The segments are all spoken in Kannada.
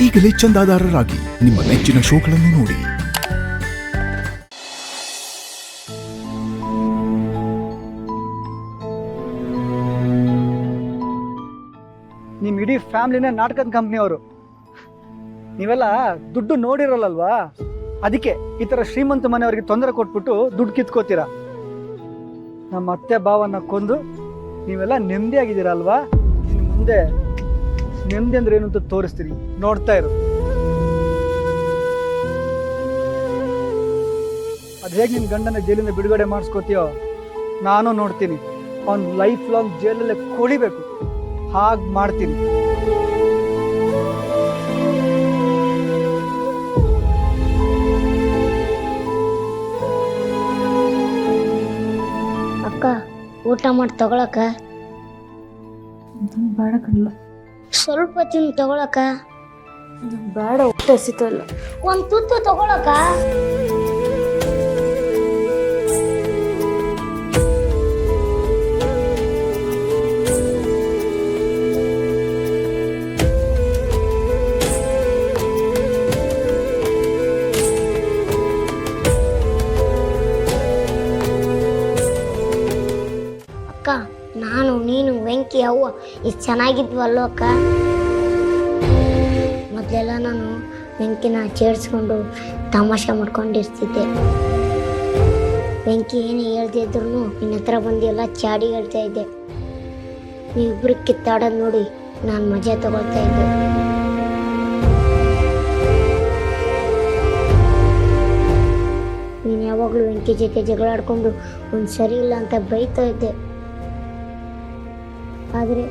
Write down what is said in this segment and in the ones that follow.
ಈಗಲೇ ಚಂದಾದಾರರಾಗಿ ನಿಮ್ಮ ನೆಚ್ಚಿನ ಶೋಗಳನ್ನು ನೋಡಿ. ನಿಮ್ಮ ಇಡೀ ಫ್ಯಾಮಿಲಿನೇ ನಾಟಕದ ಕಂಪ್ನಿಯವರು. ನೀವೆಲ್ಲ ದುಡ್ಡು ನೋಡಿರಲ್ಲಲ್ವಾ, ಅದಕ್ಕೆ ಈ ಥರ ಶ್ರೀಮಂತ ಮನೆಯವರಿಗೆ ತೊಂದರೆ ಕೊಟ್ಬಿಟ್ಟು ದುಡ್ಡು ಕಿತ್ಕೋತೀರಾ. ನಮ್ಮ ಅತ್ತೆ ಭಾವನ ಕೊಂದು ನೀವೆಲ್ಲ ನೆಮ್ಮದಿಯಾಗಿದ್ದೀರಲ್ವಾ, ಇನ್ನು ಮುಂದೆ ನೆಮ್ಮದಿ ಅಂದ್ರೆ ಏನು ಅಂತ ತೋರಿಸ್ತೀನಿ, ನೋಡ್ತಾ ಇರು. ಅದು ಹೇಗೆ ನಿನ್ನ ಗಂಡನ ಜೈಲಿಂದ ಬಿಡುಗಡೆ ಮಾಡಿಸ್ಕೋತೀಯೋ ನಾನು ನೋಡ್ತೀನಿ. ಅವ್ನು ಲೈಫ್ ಲಾಂಗ್ ಜೈಲಲ್ಲೇ ಕೊಳಿಬೇಕು, ಹಾಗೆ ಮಾಡ್ತೀನಿ. ಅಕ್ಕ, ಊಟ ಮಾಡಿ ತಗೊಳಕ? ಬೇಡ ಕಣ್ಣ, ಸ್ವಲ್ಪ ತಿಂದು ತಗೊಳಕ? ಬೇಡ, ಹೊಟ್ಟೆ ಹಸಿತಲ್ಲ. ಒಂದ್ ತುತ್ತು ತಗೊಳಕ? ಅಕ್ಕ, ನಾನು ನೀನು ವೆಂಕಿ ಅವ್ವ ಇಷ್ಟು ಚೆನ್ನಾಗಿದ್ವಲ್ಲೋ ಅಕ್ಕ. ಮೊದಲೆಲ್ಲ ನಾನು ವೆಂಕಿನ ಚೇಡ್ಸ್ಕೊಂಡು ತಮಾಷೆ ಮಾಡ್ಕೊಂಡಿರ್ತಿದ್ದೆ. ವೆಂಕಿ ಏನು ಹೇಳ್ತಿದ್ರು ನಿನ್ನ ಹತ್ರ ಬಂದು ಎಲ್ಲ ಚಾಡಿ ಹೇಳ್ತಾ ಇದ್ದೆ. ನೀವಿಬ್ರು ಕಿತ್ತಾಡೋದು ನೋಡಿ ನಾನು ಮಜಾ ತಗೊಳ್ತಾ ಇದ್ದೆ. ನೀನು ಯಾವಾಗಲೂ ವೆಂಕಿ ಜೊತೆ ಜಗಳ ಆಡ್ಕೊಂಡು ಒಂದು ಸರಿ ಇಲ್ಲ ಅಂತ ಬೈತಾ ಇದ್ದೆ. ಆದರೆ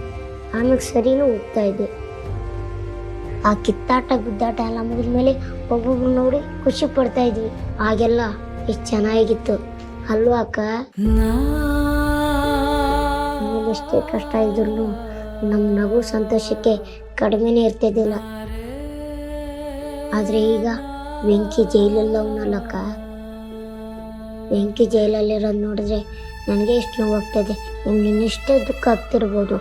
ಆಮೇಲೆ ಸರಿನೂ ಹೋಗ್ತಾ ಇದ್ದೆ. ಆ ಕಿತ್ತಾಟ ಗುದ್ದಾಟ ಎಲ್ಲ ಮುಗಿದ್ಮೇಲೆ ಒಬ್ಬೊಬ್ರು ನೋಡಿ ಖುಷಿ ಪಡ್ತಾ ಇದ್ವಿ. ಆಗೆಲ್ಲ ಎಷ್ಟು ಚೆನ್ನಾಗಿತ್ತು ಅಲ್ವಾ ಅಕ್ಕ? ಆಮೇಲೆ ಎಷ್ಟೇ ಕಷ್ಟ ಇದ್ರು ನಮ್ಮ ನಗು ಸಂತೋಷಕ್ಕೆ ಕಡಿಮೆನೇ ಇರ್ತಿದ್ದಿಲ್ಲ. ಆದರೆ ಈಗ ವೆಂಕಿ ಜೈಲಲ್ಲ ಅವನಲ್ಲಕ್ಕ. ವೆಂಕಿ ಜೈಲಲ್ಲಿರೋದು ನೋಡಿದ್ರೆ ನನಗೆ ಎಷ್ಟು ನೋವಾಗ್ತಾಯಿದೆ. ನಿಮ್ಗೆ ಇನ್ನೆಷ್ಟೇ ದುಃಖ ಆಗ್ತಿರ್ಬೋದು,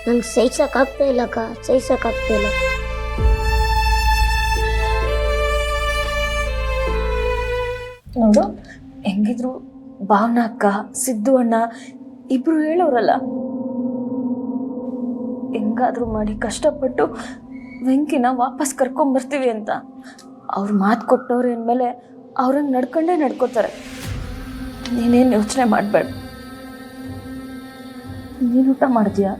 ನಂಗೆ ಸಹಿಸೋಕ್ಕಾಗ್ತಾ ಇಲ್ಲ ಅಕ್ಕ, ಸಹಿಸೋಕ್ಕಾಗ್ತಾ ಇಲ್ಲ. ನೋಡು, ಹೆಂಗಿದ್ರು ಭಾವನಾ ಅಕ್ಕ, ಸಿದ್ದು ಅಣ್ಣ ಇಬ್ರು ಹೇಳೋರಲ್ಲ. ಹೆಂಗಾದ್ರೂ ಮಾಡಿ ಕಷ್ಟಪಟ್ಟು ವೆಂಕಿನ ವಾಪಸ್ ಕರ್ಕೊಂಬರ್ತೀವಿ ಅಂತ ಅವ್ರು ಮಾತು ಕೊಟ್ಟವ್ರು ಅಂದಮೇಲೆ ಅವ್ರಂಗೆ ನಡ್ಕೊಂಡೇ ನಡ್ಕೋತಾರೆ. ನೀನೇನು ಯೋಚನೆ ಮಾಡಬೇಡ. ನೀನು ಊಟ ಮಾಡ್ತೀಯಾ?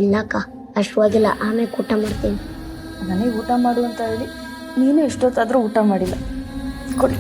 ಇಲ್ಲಕ್ಕ, ಅಷ್ಟವಾಗಿಲ್ಲ, ಆಮೇಲೆ ಊಟ ಮಾಡ್ತೀನಿ. ನನಗೆ ಊಟ ಮಾಡು ಅಂತ ಹೇಳಿ ನೀನು ಎಷ್ಟೊತ್ತಾದರೂ ಊಟ ಮಾಡಿಲ್ಲ. ಕೊಡಿ.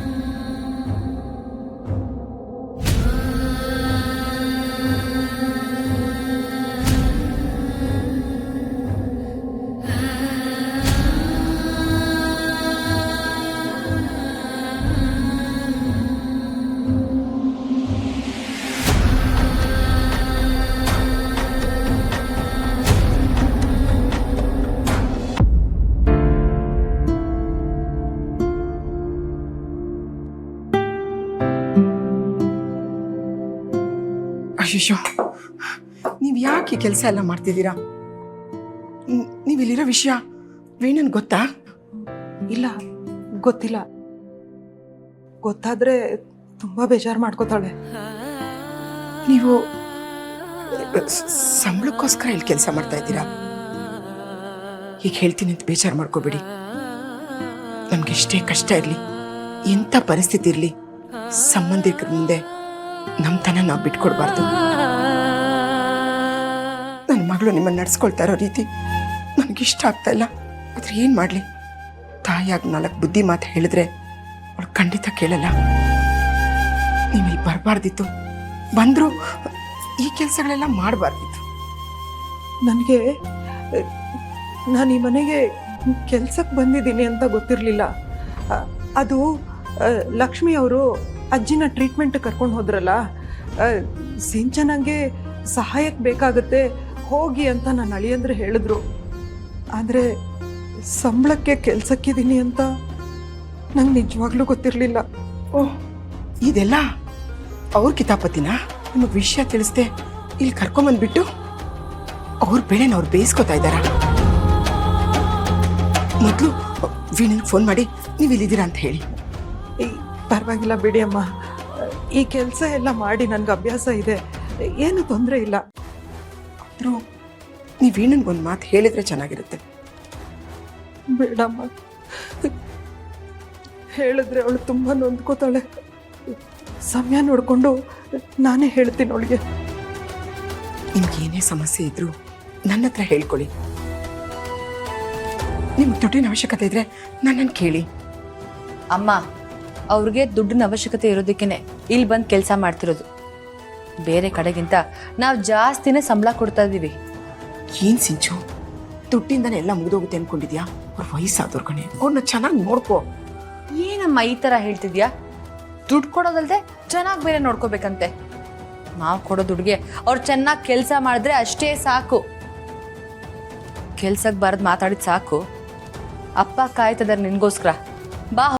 ಅಯ್ಯೋ, ನೀವು ಯಾಕೆ ಕೆಲಸ ಎಲ್ಲ ಮಾಡ್ತಿದ್ದೀರಾ? ನೀವಿಲ್ಲಿರೋ ವಿಷಯ ವೇಣನ್ ಗೊತ್ತಾ? ಇಲ್ಲ, ಗೊತ್ತಿಲ್ಲ. ಗೊತ್ತಾದ್ರೆ ತುಂಬಾ ಬೇಜಾರು ಮಾಡ್ಕೋತಾಳೆ. ನೀವು ಸಂಬಳಕ್ಕೋಸ್ಕರ ಇಲ್ಲಿ ಕೆಲಸ ಮಾಡ್ತಾ ಇದ್ದೀರಾ? ಈಗ ಹೇಳ್ತೀನಿ ಅಂತ ಬೇಜಾರು ಮಾಡ್ಕೋಬೇಡಿ. ನಮ್ಗೆ ಎಷ್ಟೇ ಕಷ್ಟ ಇರಲಿ, ಎಂಥ ಪರಿಸ್ಥಿತಿ ಇರಲಿ, ಸಂಬಂಧಿಕರ ಮುಂದೆ ನಮ್ತನ ನಾವು ಬಿಟ್ಕೊಡ್ಬಾರ್ದು. ನನ್ನ ಮಗಳು ನಿಮ್ಮನ್ನು ನಡ್ಸ್ಕೊಳ್ತಾ ಇರೋ ರೀತಿ ನನಗಿಷ್ಟ ಆಗ್ತಾ ಇಲ್ಲ. ಆದ್ರೆ ಏನು ಮಾಡಲಿ, ತಾಯಿಯಾಗಿ 4 ಬುದ್ಧಿ ಮಾತು ಹೇಳಿದ್ರೆ ಅವಳು ಖಂಡಿತ ಕೇಳಲ್ಲ. ನೀವು ಇಲ್ಲಿ ಬರಬಾರ್ದಿತ್ತು, ಬಂದರೂ ಈ ಕೆಲಸಗಳೆಲ್ಲ ಮಾಡಬಾರ್ದಿತ್ತು. ನನಗೆ ನಾನು ಈ ಮನೆಗೆ ಕೆಲ್ಸಕ್ಕೆ ಬಂದಿದ್ದೀನಿ ಅಂತ ಗೊತ್ತಿರಲಿಲ್ಲ. ಅದು ಲಕ್ಷ್ಮಿ ಅವರು ಅಜ್ಜಿನ ಟ್ರೀಟ್ಮೆಂಟ್ ಕರ್ಕೊಂಡು ಹೋದ್ರಲ್ಲ, ಸಿಂಚನಂಗೆ ಸಹಾಯಕ್ಕೆ ಬೇಕಾಗುತ್ತೆ ಹೋಗಿ ಅಂತ ನನ್ನ ಅಳಿಯಂದ್ರೆ ಹೇಳಿದ್ರು. ಆದರೆ ಸಂಬಳಕ್ಕೆ ಕೆಲ್ಸಕ್ಕಿದ್ದೀನಿ ಅಂತ ನಂಗೆ ನಿಜವಾಗ್ಲೂ ಗೊತ್ತಿರಲಿಲ್ಲ. ಓಹ್, ಇದೆಲ್ಲ ಅವ್ರ ಕಿತಾಪತಿನ ನಿಮಗೆ ವಿಷಯ ತಿಳಿಸ್ದೆ ಇಲ್ಲಿ ಕರ್ಕೊಂಬಂದ್ಬಿಟ್ಟು ಅವ್ರ ಬೆಳೆನ ಅವ್ರು ಬೇಯಿಸ್ಕೊತಾ ಇದ್ದಾರ. ಮೊದಲು ವೀಣನ್ಗೆ ಫೋನ್ ಮಾಡಿ ನೀವು ಇಲ್ಲಿದ್ದೀರಾ ಅಂತ ಹೇಳಿ. ಈ ಪರವಾಗಿಲ್ಲ ಬಿಡಿ ಅಮ್ಮ, ಈ ಕೆಲಸ ಎಲ್ಲ ಮಾಡಿ ನನಗೆ ಅಭ್ಯಾಸ ಇದೆ, ಏನು ತೊಂದರೆ ಇಲ್ಲ. ಆದರೂ ನೀವು ವೀಣನ್ಗೆ ಒಂದು ಮಾತು ಹೇಳಿದ್ರೆ ಚೆನ್ನಾಗಿರುತ್ತೆ. ಬೇಡಮ್ಮ, ಹೇಳಿದ್ರೆ ಅವಳು ತುಂಬ ನೊಂದ್ಕೋತಾಳೆ. ಸಮಯ ನೋಡಿಕೊಂಡು ನಾನೇ ಹೇಳ್ತೀನಿ ಅವಳಿಗೆ. ನಿಮ್ಗೆ ಏನೇ ಸಮಸ್ಯೆ ಇದ್ರೂ ನನ್ನ ಹತ್ರ ಹೇಳ್ಕೊಳ್ಳಿ. ನಿಮ್ಗೆ ದುಡ್ಡಿನ ಅವಶ್ಯಕತೆ ಇದ್ರೆ ನನ್ನನ್ನು ಕೇಳಿ. ಅಮ್ಮ, ಅವ್ರಿಗೆ ದುಡ್ಡಿನ ಅವಶ್ಯಕತೆ ಇರೋದಕ್ಕೇನೆ ಇಲ್ಲಿ ಬಂದು ಕೆಲಸ ಮಾಡ್ತಿರೋದು. ಬೇರೆ ಕಡೆಗಿಂತ ನಾವು ಜಾಸ್ತಿನೇ ಸಂಬಳ ಕೊಡ್ತಾ ಇದ್ದೀವಿ. ಏನ್ ಸಿಂಚು, ದುಡ್ಡಿಂದನೇ ಎಲ್ಲ ಮುಗಿದೋಗುತ್ತೆ ಅನ್ಕೊಂಡಿದ್ಯಾ? ಅವ್ರ ವಯಸ್ಸಾದವ್ರ ಕಣೆ, ಅವ್ರನ್ನ ಚೆನ್ನಾಗಿ ನೋಡ್ಕೋ. ಏನಮ್ಮ ಈ ಥರ ಹೇಳ್ತಿದ್ಯಾ? ದುಡ್ಡು ಕೊಡೋದಲ್ದೆ ಚೆನ್ನಾಗಿ ಬೇರೆ ನೋಡ್ಕೋಬೇಕಂತೆ. ನಾವು ಕೊಡೋ ದುಡ್ಡಿಗೆ ಅವ್ರು ಚೆನ್ನಾಗಿ ಕೆಲಸ ಮಾಡಿದ್ರೆ ಅಷ್ಟೇ ಸಾಕು. ಕೆಲ್ಸಕ್ಕೆ ಬರದ್ ಮಾತಾಡಿದ್ ಸಾಕು. ಅಪ್ಪ ಕಾಯ್ತದಾರೆ ನಿನ್ಗೋಸ್ಕರ. ಬಾ.